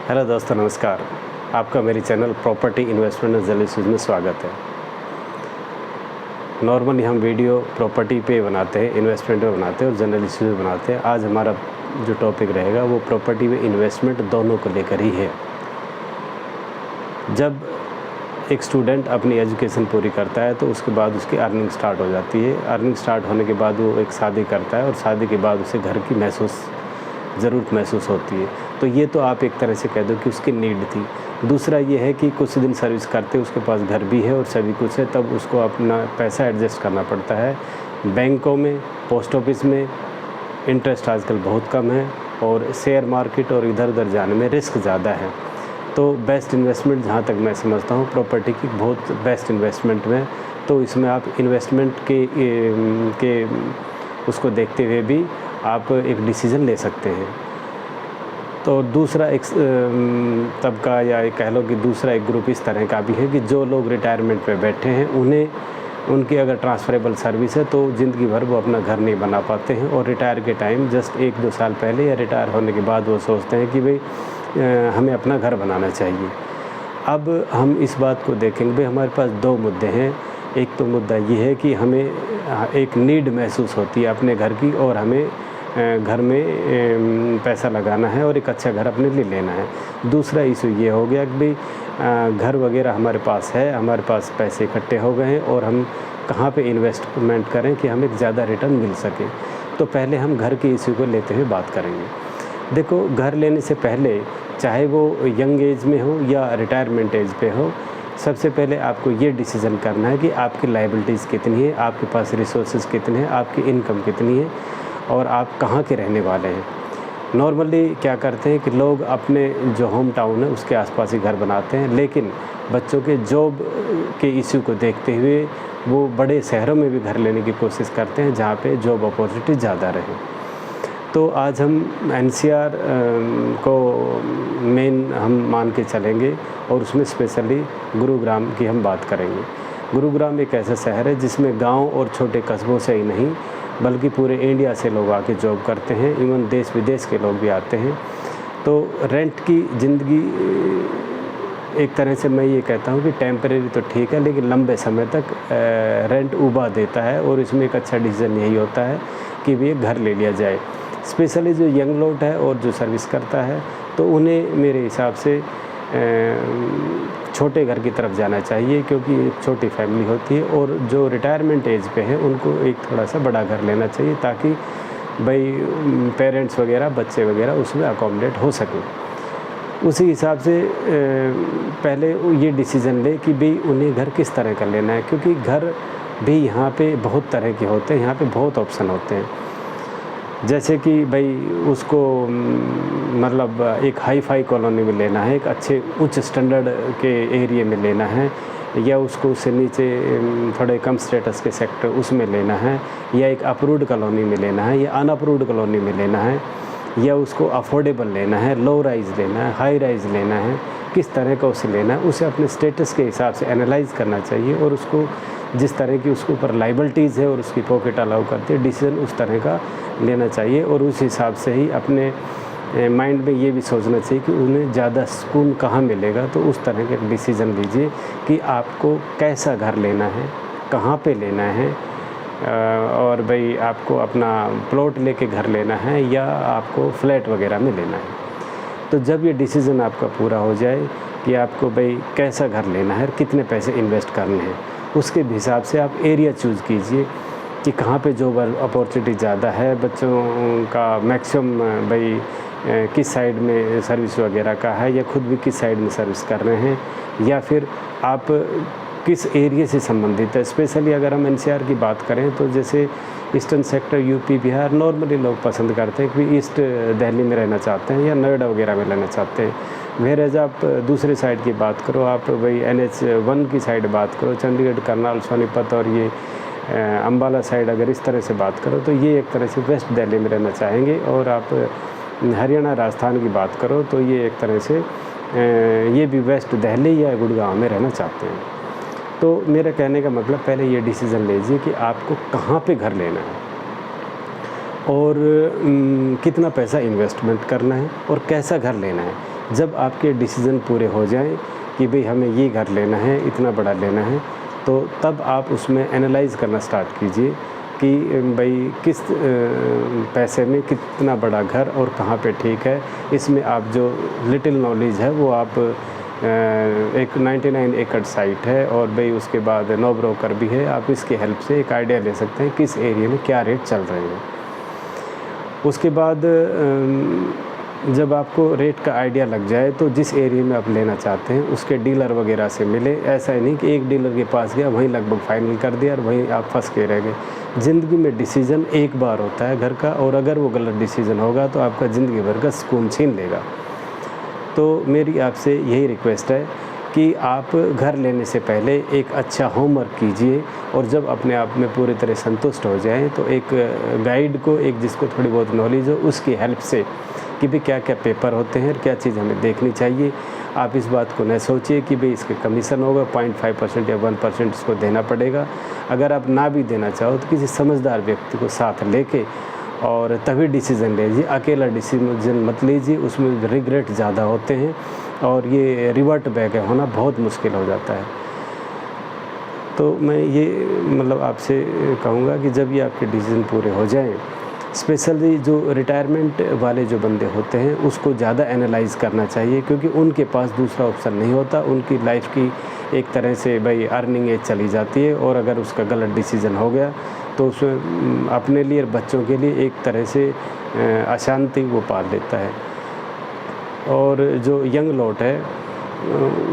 Hello दोस्तों, नमस्कार। आपका मेरे channel property investment and analysis में स्वागत है। नॉर्मली हम वीडियो प्रॉपर्टी पे बनाते हैं, इन्वेस्टमेंट पे बनाते हैं और एनालिसिस पे बनाते हैं। आज हमारा जो टॉपिक रहेगा वो प्रॉपर्टी में इन्वेस्टमेंट दोनों को लेकर ही है। जब एक स्टूडेंट अपनी एजुकेशन पूरी करता है तो उसके बाद उसकी अर्निंग स्टार्ट हो जाती है। अर्निंग स्टार्ट होने के बाद वो एक शादी करता है और शादी के बाद उसे घर की ज़रूरत महसूस होती है। तो ये तो आप एक तरह से कह दो कि उसकी नीड थी। दूसरा ये है कि कुछ दिन सर्विस करते उसके पास घर भी है और सभी कुछ है, तब उसको अपना पैसा एडजस्ट करना पड़ता है। बैंकों में, पोस्ट ऑफिस में इंटरेस्ट आजकल बहुत कम है और शेयर मार्केट और इधर उधर जाने में रिस्क ज़्यादा है। तो बेस्ट इन्वेस्टमेंट जहाँ तक मैं समझता हूँ प्रॉपर्टी की बहुत बेस्ट इन्वेस्टमेंट में। तो इसमें आप इन्वेस्टमेंट के उसको देखते हुए भी आप एक डिसीज़न ले सकते हैं। तो दूसरा एक तबका या कह लो कि दूसरा एक ग्रुप इस तरह का भी है कि जो लोग रिटायरमेंट पे बैठे हैं उनकी अगर ट्रांसफरेबल सर्विस है तो ज़िंदगी भर वो अपना घर नहीं बना पाते हैं और रिटायर के टाइम जस्ट 1-2 साल पहले या रिटायर होने के बाद वो सोचते हैं कि भाई हमें अपना घर बनाना चाहिए। अब हम इस बात को देखेंगे, भाई हमारे पास 2 मुद्दे हैं। एक तो मुद्दा ये है कि हमें एक नीड महसूस होती है अपने घर की और हमें घर में पैसा लगाना है और एक अच्छा घर अपने लिए लेना है। दूसरा इशू ये हो गया कि भाई घर वगैरह हमारे पास है, हमारे पास पैसे इकट्ठे हो गए हैं और हम कहाँ पे इन्वेस्टमेंट करें कि हमें ज़्यादा रिटर्न मिल सके। तो पहले हम घर के इशू को लेते हुए बात करेंगे। देखो, घर लेने से पहले चाहे वो यंग एज में हो या रिटायरमेंट एज पे हो, सबसे पहले आपको ये डिसीज़न करना है कि आपकी लायबिलिटीज़ कितनी है, आपके पास रिसोर्सेज कितने हैं, आपकी इनकम कितनी है और आप कहाँ के रहने वाले हैं। नॉर्मली क्या करते हैं कि लोग अपने जो होम टाउन है उसके आसपास ही घर बनाते हैं, लेकिन बच्चों के जॉब के इश्यू को देखते हुए वो बड़े शहरों में भी घर लेने की कोशिश करते हैं जहाँ पे जॉब अपॉर्चुनिटी ज़्यादा रहे। तो आज हम एनसीआर को मेन हम मान के चलेंगे और उसमें स्पेशली गुरुग्राम की हम बात करेंगे। गुरुग्राम एक ऐसा शहर है जिसमें गांव और छोटे कस्बों से ही नहीं बल्कि पूरे इंडिया से लोग आके जॉब करते हैं, इवन देश विदेश के लोग भी आते हैं। तो रेंट की ज़िंदगी एक तरह से मैं ये कहता हूँ कि टेम्परेरी तो ठीक है, लेकिन लंबे समय तक रेंट उबा देता है और इसमें एक अच्छा डिसीज़न यही होता है कि भी घर ले लिया जाए। स्पेशली जो यंग लोग है और जो सर्विस करता है तो उन्हें मेरे हिसाब से छोटे घर की तरफ जाना चाहिए, क्योंकि एक छोटी फैमिली होती है। और जो रिटायरमेंट एज पे है उनको एक थोड़ा सा बड़ा घर लेना चाहिए ताकि भाई पेरेंट्स वगैरह, बच्चे वगैरह उसमें अकोमोडेट हो सकें। उसी हिसाब से पहले ये डिसीज़न ले कि भाई उन्हें घर किस तरह का लेना है, क्योंकि घर भी यहाँ पे बहुत तरह के होते हैं, यहाँ पे बहुत ऑप्शन होते हैं। जैसे कि भाई उसको मतलब एक हाई फाई कॉलोनी में लेना है, एक अच्छे उच्च स्टैंडर्ड के एरिया में लेना है, या उसको उससे नीचे थोड़े कम स्टेटस के सेक्टर उसमें लेना है, या एक अप्रूव्ड कॉलोनी में लेना है या अनअप्रूव्ड कॉलोनी में लेना है, या उसको अफोर्डेबल लेना है, लो राइज लेना है, हाई राइज लेना है, किस तरह का उसे लेना है। उसे अपने स्टेटस के हिसाब से एनालाइज करना चाहिए और उसको जिस तरह की उसके ऊपर लाइबिलिटीज़ है और उसकी पॉकेट अलाउ करती है, डिसीजन उस तरह का लेना चाहिए। और उस हिसाब से ही अपने माइंड में ये भी सोचना चाहिए कि उन्हें ज़्यादा सुकून कहाँ मिलेगा। तो उस तरह का डिसीज़न लीजिए कि आपको कैसा घर लेना है, कहाँ पे लेना है, और भाई आपको अपना प्लॉट लेके घर लेना है या आपको फ्लैट वगैरह में लेना है। तो जब ये डिसीज़न आपका पूरा हो जाए कि आपको भाई कैसा घर लेना है, कितने पैसे इन्वेस्ट करने हैं, उसके हिसाब से आप एरिया चूज़ कीजिए कि कहाँ पे जॉब अपॉर्चुनिटी ज़्यादा है, बच्चों का मैक्सिमम भाई किस साइड में सर्विस वगैरह का है, या खुद भी किस साइड में सर्विस कर रहे हैं, या फिर आप किस एरिया से संबंधित है। स्पेशली अगर हम एनसीआर की बात करें तो जैसे eastern sector, UP, Bihar, normally लोग पसंद करते हैं कि ईस्ट दिल्ली में रहना चाहते हैं या नोएडा वगैरह में रहना चाहते हैं। वेरेज आप दूसरे साइड की बात करो, आप भाई NH1 की साइड बात करो, चंडीगढ़, करनाल, सोनीपत और ये अम्बाला साइड अगर इस तरह से बात करो तो ये एक तरह से वेस्ट दिल्ली में रहना चाहेंगे। और आप हरियाणा, राजस्थान की बात करो तो ये एक तरह से ये भी वेस्ट दिल्ली या गुड़गांव में रहना चाहते हैं। तो मेरा कहने का मतलब पहले ये डिसीज़न लीजिए कि आपको कहाँ पे घर लेना है और कितना पैसा इन्वेस्टमेंट करना है और कैसा घर लेना है। जब आपके डिसीज़न पूरे हो जाएं कि भाई हमें ये घर लेना है, इतना बड़ा लेना है, तो तब आप उसमें एनालाइज़ करना स्टार्ट कीजिए कि भाई किस पैसे में कितना बड़ा घर और कहाँ पे ठीक है। इसमें आप जो लिटिल नॉलेज है वो आप एक 99 एकड़ साइट है और भाई उसके बाद नो ब्रोकर भी है, आप इसकी हेल्प से एक आइडिया ले सकते हैं किस एरिया में क्या रेट चल रहे हैं। उसके बाद जब आपको रेट का आइडिया लग जाए तो जिस एरिया में आप लेना चाहते हैं उसके डीलर वगैरह से मिले। ऐसा ही नहीं कि एक डीलर के पास गया वहीं लगभग फाइनल कर दिया और वहीं आप फंस के रह गए। ज़िंदगी में डिसीज़न एक बार होता है घर का, और अगर वो गलत डिसीज़न होगा तो आपका ज़िंदगी भर का सुकून छीन लेगा। तो मेरी आपसे यही रिक्वेस्ट है कि आप घर लेने से पहले एक अच्छा होमवर्क कीजिए, और जब अपने आप में पूरी तरह संतुष्ट हो जाएं तो एक गाइड को, एक जिसको थोड़ी बहुत नॉलेज हो, उसकी हेल्प से कि भाई क्या क्या पेपर होते हैं, क्या चीज़ हमें देखनी चाहिए। आप इस बात को न सोचिए कि भाई इसके कमीशन होगा 0.5% या 1% इसको देना पड़ेगा। अगर आप ना भी देना चाहो तो किसी समझदार व्यक्ति को साथ लेके और तभी डिसीज़न लीजिए। अकेला डिसीज़न मत लीजिए, उसमें रिग्रेट ज़्यादा होते हैं और ये रिवर्ट बैक होना बहुत मुश्किल हो जाता है। तो मैं ये मतलब आपसे कहूँगा कि जब ये आपके डिसीज़न पूरे हो जाएं, स्पेशली जो रिटायरमेंट वाले जो बंदे होते हैं उसको ज़्यादा एनालाइज़ करना चाहिए, क्योंकि उनके पास दूसरा ऑप्शन नहीं होता। उनकी लाइफ की एक तरह से भाई अर्निंग एज चली जाती है, और अगर उसका गलत डिसीज़न हो गया तो उसमें अपने लिए और बच्चों के लिए एक तरह से अशांति वो पाल लेता है। और जो यंग लॉट है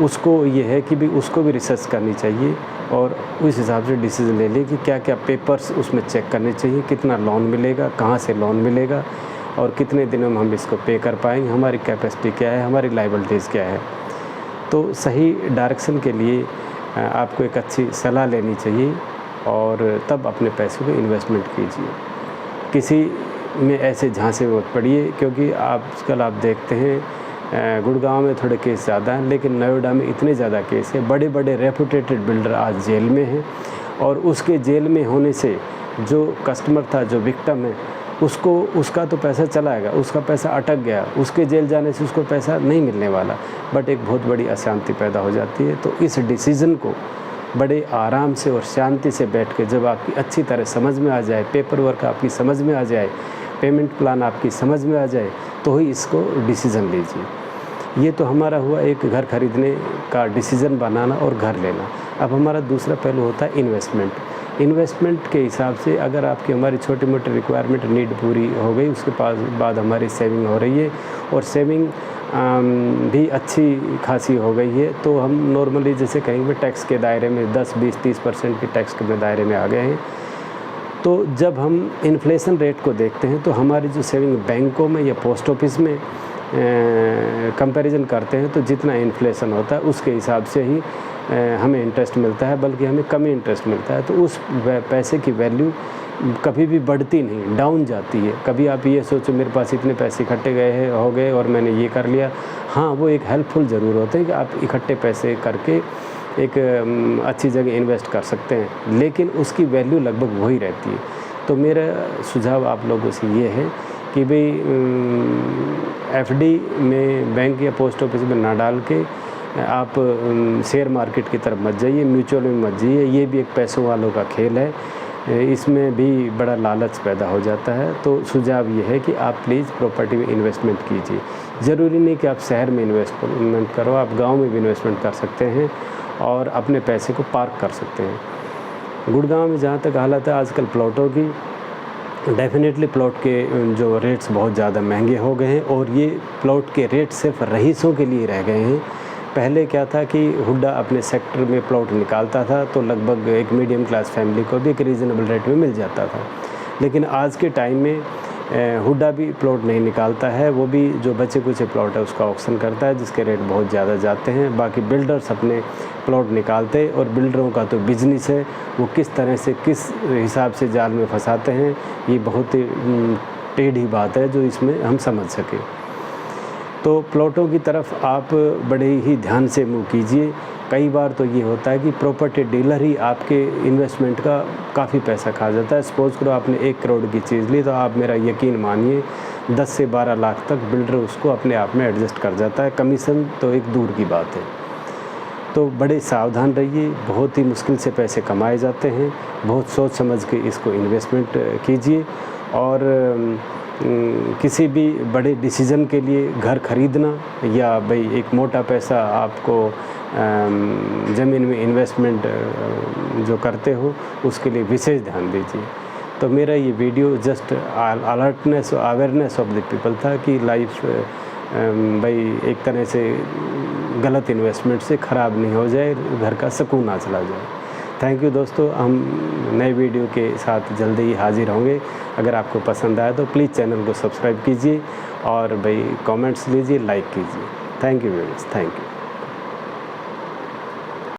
उसको ये है कि भी उसको भी रिसर्च करनी चाहिए और उस हिसाब से डिसीज़न ले लें कि क्या क्या पेपर्स उसमें चेक करने चाहिए, कितना लोन मिलेगा, कहाँ से लोन मिलेगा और कितने दिनों में हम इसको पे कर पाएंगे, हमारी कैपेसिटी क्या है, हमारी लायबिलिटीज़ क्या है। तो सही डायरेक्शन के लिए आपको एक अच्छी सलाह लेनी चाहिए और तब अपने पैसों को इन्वेस्टमेंट कीजिए। किसी में ऐसे झांसे में मत पड़िए, क्योंकि आजकल आप देखते हैं गुड़गांव में थोड़े केस ज़्यादा हैं, लेकिन नोएडा में इतने ज़्यादा केस हैं। बड़े बड़े रेपुटेटेड बिल्डर आज जेल में हैं, और उसके जेल में होने से जो कस्टमर था, जो विक्टिम है, उसका तो पैसा चला गया, उसका पैसा अटक गया, उसके जेल जाने से उसको पैसा नहीं मिलने वाला, बट एक बहुत बड़ी अशांति पैदा हो जाती है। तो इस डिसीज़न को बड़े आराम से और शांति से बैठ के जब आपकी अच्छी तरह समझ में आ जाए, पेपर वर्क आपकी समझ में आ जाए, पेमेंट प्लान आपकी समझ में आ जाए, तो ही इसको डिसीज़न लीजिए। ये तो हमारा हुआ एक घर खरीदने का डिसीज़न बनाना और घर लेना। अब हमारा दूसरा पहलू होता है इन्वेस्टमेंट। इन्वेस्टमेंट के हिसाब से अगर आपकी हमारी छोटी मोटी रिक्वायरमेंट नीड पूरी हो गई, उसके बाद हमारी सेविंग हो रही है और सेविंग भी अच्छी खासी हो गई है, तो हम नॉर्मली जैसे कहेंगे टैक्स के दायरे में 10, 20, 30% के टैक्स के दायरे में आ गए हैं। तो जब हम इन्फ्लेशन रेट को देखते हैं तो हमारी जो सेविंग बैंकों में या पोस्ट ऑफिस में कंपैरिजन करते हैं तो जितना इन्फ्लेशन होता है उसके हिसाब से ही हमें इंटरेस्ट मिलता है, बल्कि हमें कम इंटरेस्ट मिलता है। तो उस पैसे की वैल्यू कभी भी बढ़ती नहीं, डाउन जाती है। कभी आप ये सोचो मेरे पास इतने पैसे इकट्ठे हो गए और मैंने ये कर लिया, हाँ वो एक हेल्पफुल ज़रूर होता है कि आप इकट्ठे पैसे करके एक अच्छी जगह इन्वेस्ट कर सकते हैं, लेकिन उसकी वैल्यू लगभग वही रहती है। तो मेरा सुझाव आप लोगों से ये है कि भाई एफडी में बैंक या पोस्ट ऑफिस में ना डाल के आप शेयर मार्केट की तरफ मत जाइए, म्यूचुअल में मत जाइए। ये भी एक पैसों वालों का खेल है, इसमें भी बड़ा लालच पैदा हो जाता है। तो सुझाव ये है कि आप प्लीज़ प्रॉपर्टी में इन्वेस्टमेंट कीजिए। ज़रूरी नहीं कि आप शहर में इन्वेस्टमेंट करो, आप गांव में भी इन्वेस्टमेंट कर सकते हैं और अपने पैसे को पार्क कर सकते हैं। गुड़गांव में जहाँ तक हालत है आजकल प्लॉटों की, डेफिनेटली प्लॉट के जो रेट्स बहुत ज़्यादा महंगे हो गए हैं, और ये प्लॉट के रेट सिर्फ रईसों के लिए रह गए हैं। पहले क्या था कि हुड्डा अपने सेक्टर में प्लॉट निकालता था तो लगभग एक मीडियम क्लास फैमिली को भी एक रीज़नेबल रेट में मिल जाता था, लेकिन आज के टाइम में हुड्डा भी प्लॉट नहीं निकालता है, वो भी जो बचे कुछ प्लॉट है उसका ऑक्शन करता है जिसके रेट बहुत ज़्यादा जाते हैं। बाकी बिल्डर्स अपने प्लॉट निकालते हैं, और बिल्डरों का तो बिजनेस है, वो किस तरह से किस हिसाब से जाल में फंसाते हैं, ये बहुत ही टेढ़ी बात है जो इसमें हम समझ सकें। तो प्लॉटों की तरफ आप बड़े ही ध्यान से मूव कीजिए। कई बार तो ये होता है कि प्रॉपर्टी डीलर ही आपके इन्वेस्टमेंट का काफ़ी पैसा खा जाता है। सपोज़ करो आपने 1 करोड़ की चीज़ ली, तो आप मेरा यकीन मानिए 10 से 12 लाख तक बिल्डर उसको अपने आप में एडजस्ट कर जाता है। कमीशन तो एक दूर की बात है। तो बड़े सावधान रहिए, बहुत ही मुश्किल से पैसे कमाए जाते हैं। बहुत सोच समझ के इसको इन्वेस्टमेंट कीजिए। और किसी भी बड़े डिसीज़न के लिए घर ख़रीदना या भाई एक मोटा पैसा आपको ज़मीन में इन्वेस्टमेंट जो करते हो, उसके लिए विशेष ध्यान दीजिए। तो मेरा ये video just alertness awareness of the people था कि लाइफ भाई एक तरह से गलत इन्वेस्टमेंट से ख़राब नहीं हो जाए, घर का सुकून ना चला जाए। थैंक यू दोस्तों, हम नए वीडियो के साथ जल्दी ही हाजिर होंगे। अगर आपको पसंद आया तो प्लीज़ चैनल को सब्सक्राइब कीजिए और भाई कमेंट्स लीजिए, लाइक कीजिए। Thank you viewers, thank you.